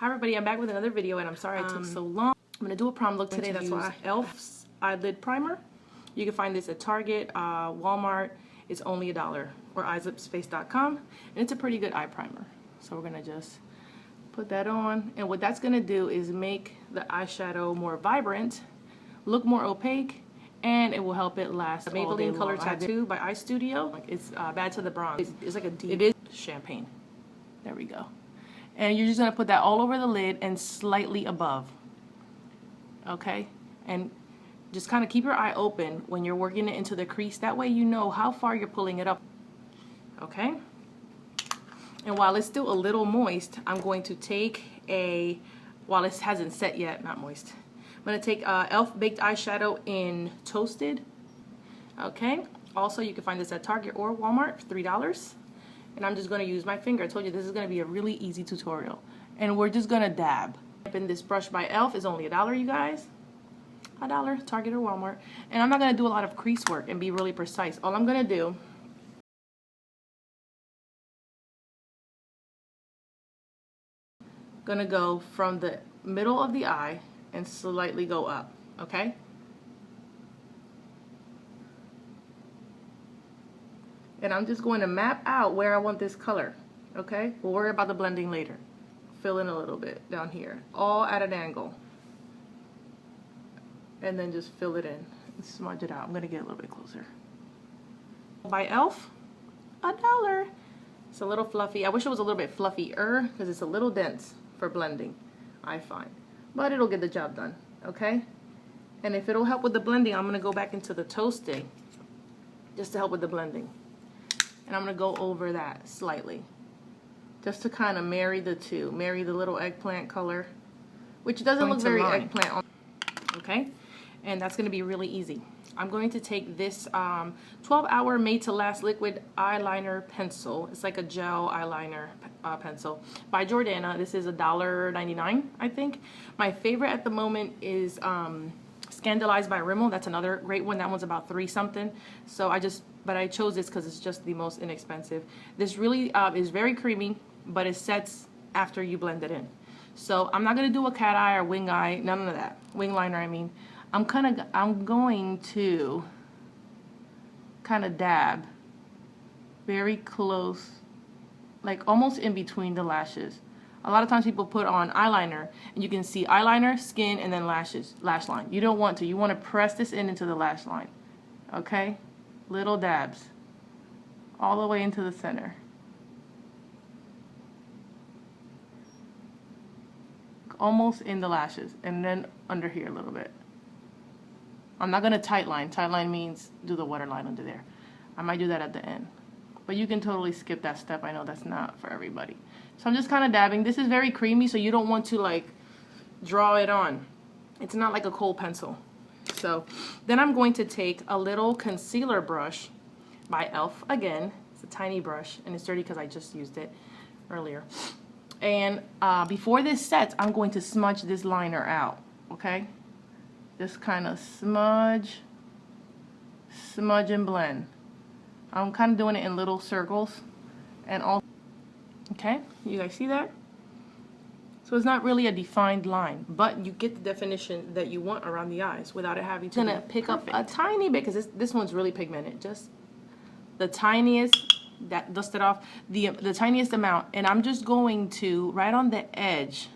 Hi everybody, I'm back with another video and I'm sorry I took so long. I'm going to do a prom look today. That's why e.l.f.'s eyelid primer. You can find this at Target, Walmart. It's only $1 or eyelipsface.com, and it's a pretty good eye primer. So we're going to just put that on, and what that's going to do is make the eyeshadow more vibrant, look more opaque, and it will help it last all day long. Maybelline Color Tattoo by Eye Studio. It's Bad to the Bronze. It's like a deep, it is champagne. There we go. And you're just going to put that all over the lid and slightly above. Okay? And just kind of keep your eye open when you're working it into the crease. That way you know how far you're pulling it up. Okay? And while it's still a little moist, I'm going to take while it hasn't set yet, not moist, I'm going to take e.l.f. Baked Eyeshadow in Toasted. Okay? Also, you can find this at Target or Walmart for $3. And I'm just going to use my finger. I told you this is going to be a really easy tutorial. And we're just going to dab. And this brush by e.l.f. is only $1, you guys. $1, Target or Walmart. And I'm not going to do a lot of crease work and be really precise. All I'm going to do gonna go from the middle of the eye and slightly go up, okay? And I'm just going to map out where I want this color, okay? We'll worry about the blending later. Fill in a little bit down here, all at an angle. And then just fill it in and smudge it out. I'm gonna get a little bit closer. By e.l.f., $1. It's a little fluffy. I wish it was a little bit fluffier because it's a little dense for blending, I find. But it'll get the job done, okay? And if it'll help with the blending, I'm gonna go back into the Toasting just to help with the blending. And I'm gonna go over that slightly, just to kind of marry the two, marry the little eggplant color, which doesn't look very eggplant on, okay? And that's gonna be really easy. I'm going to take this 12-hour Made to Last liquid eyeliner pencil. It's like a gel eyeliner pencil by Jordanna. This is $1.99, I think. My favorite at the moment is Scandalized by Rimmel. That's another great one. That one's about $3 something. So but I chose this because it's just the most inexpensive. This really is very creamy, but it sets after you blend it in. So I'm not gonna do a cat eye or wing eye, none of that. Wing liner, I mean. I'm going to kind of dab very close, like almost in between the lashes. A lot of times people put on eyeliner and you can see eyeliner, skin, and then lashes, lash line. You don't want to. You want to press this into the lash line. Okay? Little dabs all the way into the center. Almost in the lashes, and then under here a little bit. I'm not going to tight line. Tight line means do the waterline under there. I might do that at the end. But you can totally skip that step. I know that's not for everybody. So I'm just kind of dabbing. This is very creamy, so you don't want to like draw it on. It's not like a kohl pencil. So then I'm going to take a little concealer brush by e.l.f. again. It's a tiny brush, and it's dirty because I just used it earlier. And before this sets, I'm going to smudge this liner out, okay? Just kind of smudge and blend. I'm kind of doing it in little circles, and all. Okay, you guys see that? So it's not really a defined line, but you get the definition that you want around the eyes without it having to. I'm gonna pick up a tiny bit because this one's really pigmented. Just the tiniest. That dust it off. The tiniest amount, and I'm just going to right on the edge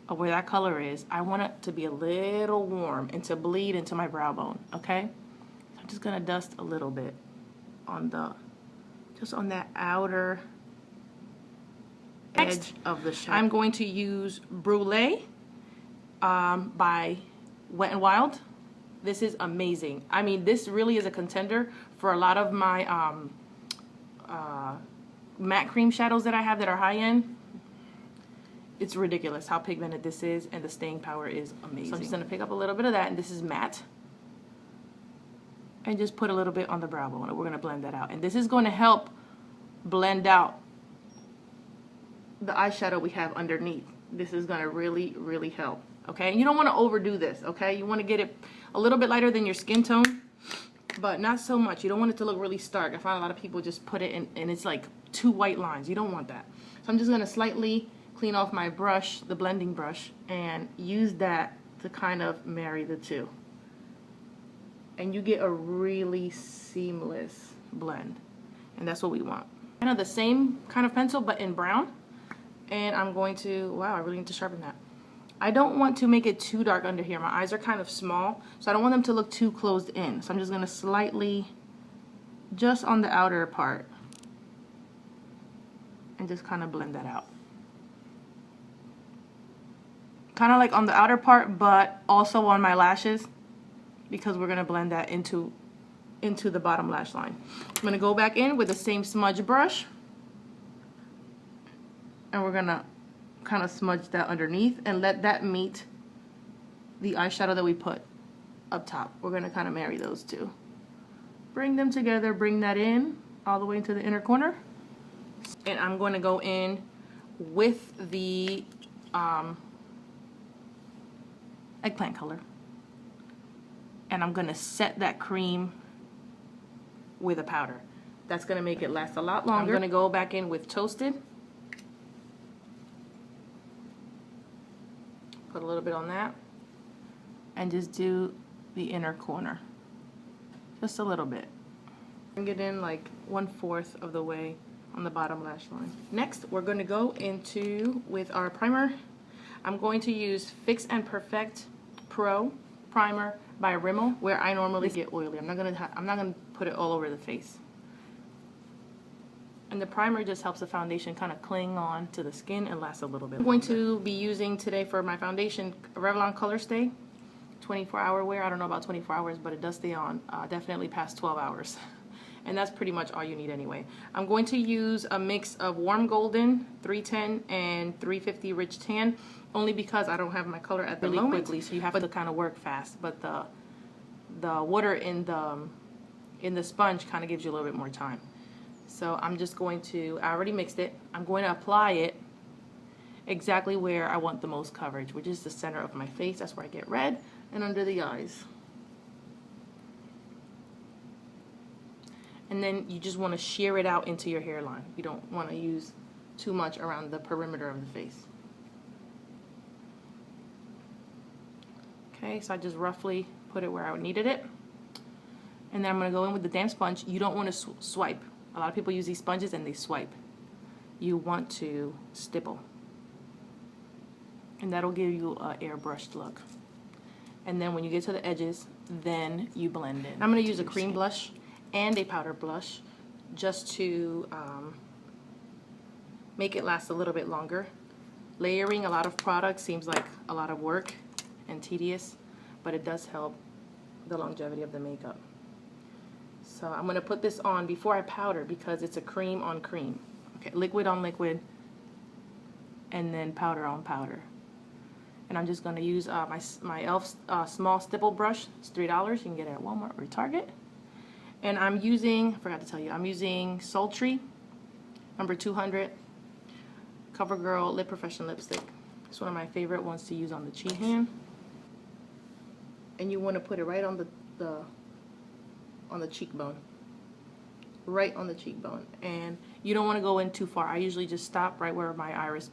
of where that color is. I want it to be a little warm and to bleed into my brow bone, okay? So I'm just gonna dust a little bit on just on that outer edge of the shadow. I'm going to use Brulee by Wet n Wild. This is amazing. I mean, this really is a contender for a lot of my matte cream shadows that I have that are high-end. It's ridiculous how pigmented this is, and the staying power is amazing. So I'm just going to pick up a little bit of that, and this is matte. And just put a little bit on the brow bone, and we're going to blend that out. And this is going to help blend out the eyeshadow we have underneath. This is going to really, really help, okay? And you don't want to overdo this, okay? You want to get it a little bit lighter than your skin tone, but not so much. You don't want it to look really stark. I find a lot of people just put it in, and it's like 2 white lines. You don't want that. So I'm just going to slightly clean off my brush, the blending brush, and use that to kind of marry the two. And you get a really seamless blend. And that's what we want. Kind of the same kind of pencil, but in brown. And I'm going to, wow, I really need to sharpen that. I don't want to make it too dark under here. My eyes are kind of small, so I don't want them to look too closed in. So I'm just gonna slightly, just on the outer part, and just kind of blend that out. Kind of like on the outer part, but also on my lashes, because we're gonna blend that into the bottom lash line. I'm gonna go back in with the same smudge brush, and we're gonna kind of smudge that underneath and let that meet the eyeshadow that we put up top. We're gonna kind of marry those two. Bring them together, bring that in all the way into the inner corner. And I'm going to go in with the eggplant color. And I'm gonna set that cream with a powder. That's gonna make it last a lot longer. I'm gonna go back in with Toasted. Put a little bit on that. And just do the inner corner. Just a little bit. Bring it in like 1/4 of the way on the bottom lash line. Next, we're gonna go into with our primer. I'm going to use Fix and Perfect Pro Primer by Rimmel, where I normally get oily. I'm not gonna put it all over the face. And the primer just helps the foundation kind of cling on to the skin and last a little bit. I'm going to be using today for my foundation Revlon Colorstay 24-hour wear. I don't know about 24 hours, but it does stay on definitely past 12 hours. And that's pretty much all you need anyway. I'm going to use a mix of Warm Golden 310 and 350 Rich Tan, only because I don't have my color at the moment. Quickly, so you have to kind of work fast. But the water in the sponge kind of gives you a little bit more time. So I'm just going to, I already mixed it. I'm going to apply it exactly where I want the most coverage, which is the center of my face. That's where I get red, and under the eyes. And then you just want to shear it out into your hairline. You don't want to use too much around the perimeter of the face. Okay, so I just roughly put it where I needed it. And then I'm going to go in with the damp sponge. You don't want to swipe. A lot of people use these sponges and they swipe. You want to stipple. And that'll give you an airbrushed look. And then when you get to the edges, then you blend it. I'm going to use a cream blush and a powder blush just to make it last a little bit longer. Layering a lot of products seems like a lot of work and tedious, but it does help the longevity of the makeup. So I'm going to put this on before I powder because it's a cream on cream. Okay, liquid on liquid, and then powder on powder. And I'm just going to use my e.l.f. Small stipple brush. It's $3. You can get it at Walmart or Target. And I'm using, I forgot to tell you, I'm using Sultry, number 200, Covergirl Lip Profession Lipstick. It's one of my favorite ones to use on the cheek hand. And you want to put it right on the cheekbone. Right on the cheekbone. And you don't want to go in too far. I usually just stop right where my iris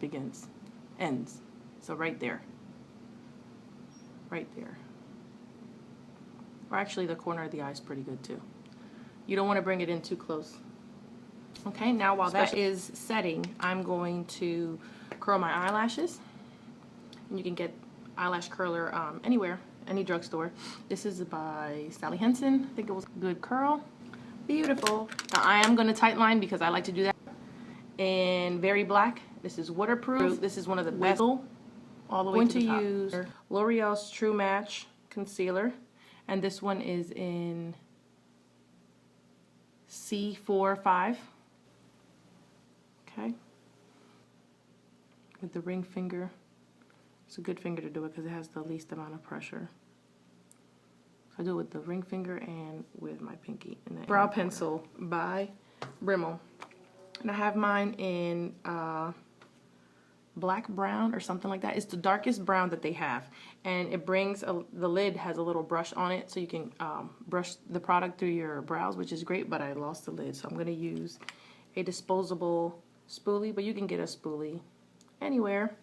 ends. So right there. Right there. Or actually the corner of the eye is pretty good too. You don't want to bring it in too close. Okay, now while that is setting, I'm going to curl my eyelashes. And you can get eyelash curler anywhere, any drugstore. This is by Sally Hansen. I think it was Good Curl. Beautiful. Now I am going to tightline because I like to do that. And Very Black. This is waterproof. This is one of the best. All the way to the top. I'm going to use L'Oreal's True Match Concealer. And this one is in C45. Okay. With the ring finger. It's a good finger to do it because it has the least amount of pressure. So I do it with the ring finger and with my pinky. And brow pencil by Rimmel. And I have mine in black brown or something like that. It's the darkest brown that they have. And it brings, the lid has a little brush on it so you can brush the product through your brows, which is great, but I lost the lid. So I'm going to use a disposable spoolie, but you can get a spoolie anywhere.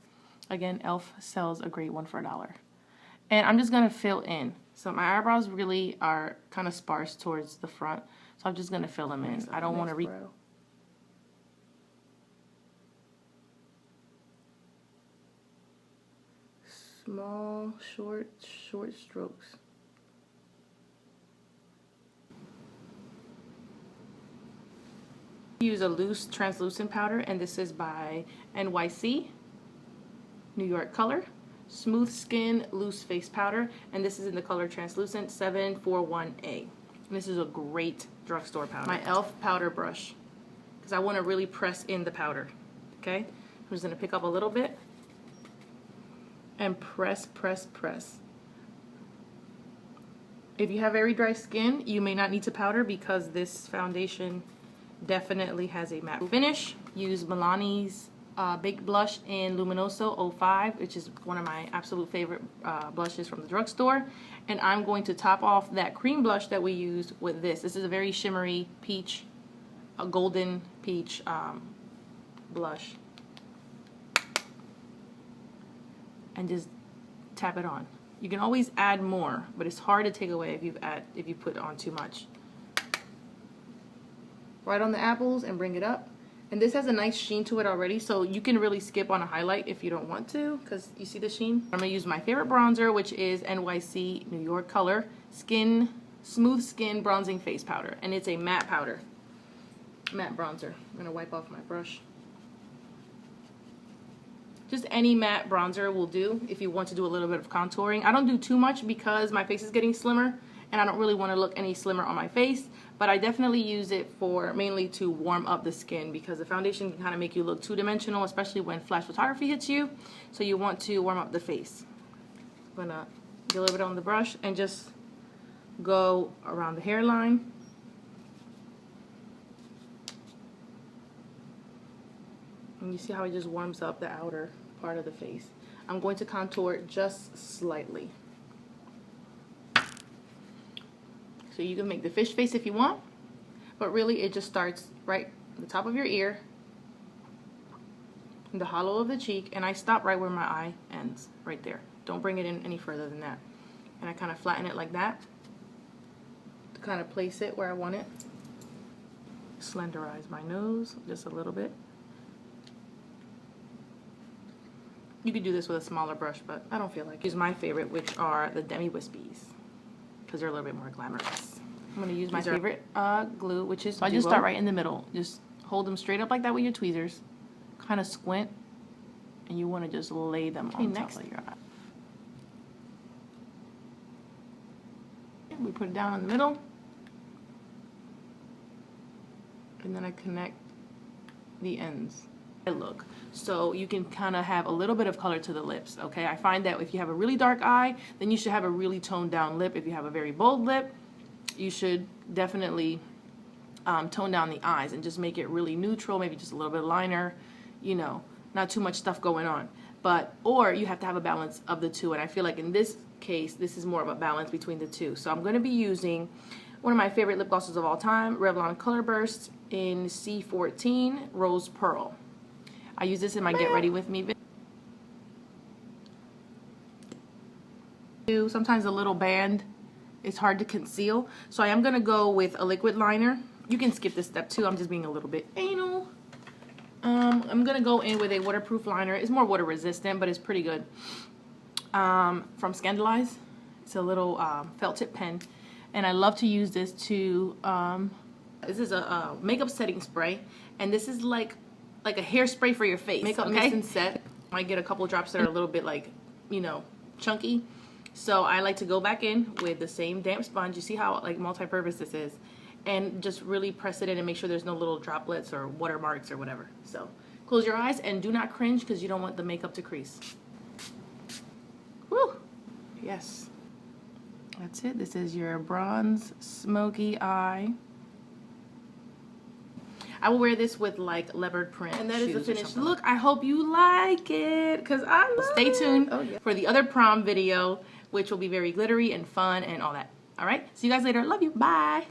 Again, e.l.f. sells a great one for $1. And I'm just going to fill in. So my eyebrows really are kind of sparse towards the front. So I'm just going to fill them in. I don't want to small, short strokes. Use a loose translucent powder, and this is by NYC, New York Color. Smooth Skin Loose Face Powder, and this is in the color Translucent 741A. And this is a great drugstore powder. My e.l.f. powder brush, because I want to really press in the powder. Okay? I'm just going to pick up a little bit and press. If you have very dry skin, you may not need to powder because this foundation definitely has a matte finish. Use Milani's Baked Blush in Luminoso 05, which is one of my absolute favorite blushes from the drugstore. And I'm going to top off that cream blush that we used with this. This is a very shimmery peach, a golden peach blush. And just tap it on. You can always add more, but it's hard to take away if you put on too much. Right on the apples and bring it up. And this has a nice sheen to it already, so you can really skip on a highlight if you don't want to, because you see the sheen. I'm going to use my favorite bronzer, which is NYC New York Color Smooth Skin Bronzing Face Powder. And it's a matte powder. Matte bronzer. I'm going to wipe off my brush. Just any matte bronzer will do if you want to do a little bit of contouring. I don't do too much because my face is getting slimmer, and I don't really want to look any slimmer on my face, but I definitely use it for mainly to warm up the skin, because the foundation can kind of make you look two-dimensional, especially when flash photography hits you. So you want to warm up the face. I'm gonna get a little bit on the brush and just go around the hairline. And you see how it just warms up the outer part of the face. I'm going to contour just slightly. So you can make the fish face if you want, but really it just starts right at the top of your ear, in the hollow of the cheek, and I stop right where my eye ends, right there. Don't bring it in any further than that. And I kind of flatten it like that to kind of place it where I want it. Slenderize my nose just a little bit. You could do this with a smaller brush, but I don't feel like it. Use my favorite, which are the Demi Wispies, because they're a little bit more glamorous. I'm going to use my favorite glue, which is I just start right in the middle. Just hold them straight up like that with your tweezers. Kind of squint, and you want to just lay them on top of your eye. We put it down in the middle, and then I connect the ends. Look, so you can kind of have a little bit of color to the lips. Okay, I find that if you have a really dark eye, then you should have a really toned down lip. If you have a very bold lip, you should definitely tone down the eyes and just make it really neutral, maybe just a little bit of liner, you know, not too much stuff going on. But or you have to have a balance of the two, and I feel like in this case this is more of a balance between the two. So I'm going to be using one of my favorite lip glosses of all time, Revlon Colorstay in C14 Rose Pearl. I use this in my Get Ready With Me video. Sometimes a little band is hard to conceal, so I am going to go with a liquid liner. You can skip this step too, I'm just being a little bit anal. I'm going to go in with a waterproof liner. It's more water resistant, but it's pretty good. From Scandalize. It's a little felt tip pen, and I love to use this to, this is a makeup setting spray, and this is like a hairspray for your face. Makeup mist and set. I get a couple drops that are a little bit like, you know, chunky. So I like to go back in with the same damp sponge. You see how like multi-purpose this is, and just really press it in and make sure there's no little droplets or watermarks or whatever. So close your eyes and do not cringe, because you don't want the makeup to crease. Woo! Yes. That's it. This is your bronze smoky eye. I will wear this with like leopard print. And that is the finished look. I hope you like it, because I love it. Stay tuned for the other prom video, which will be very glittery and fun and all that. All right? See you guys later. Love you. Bye.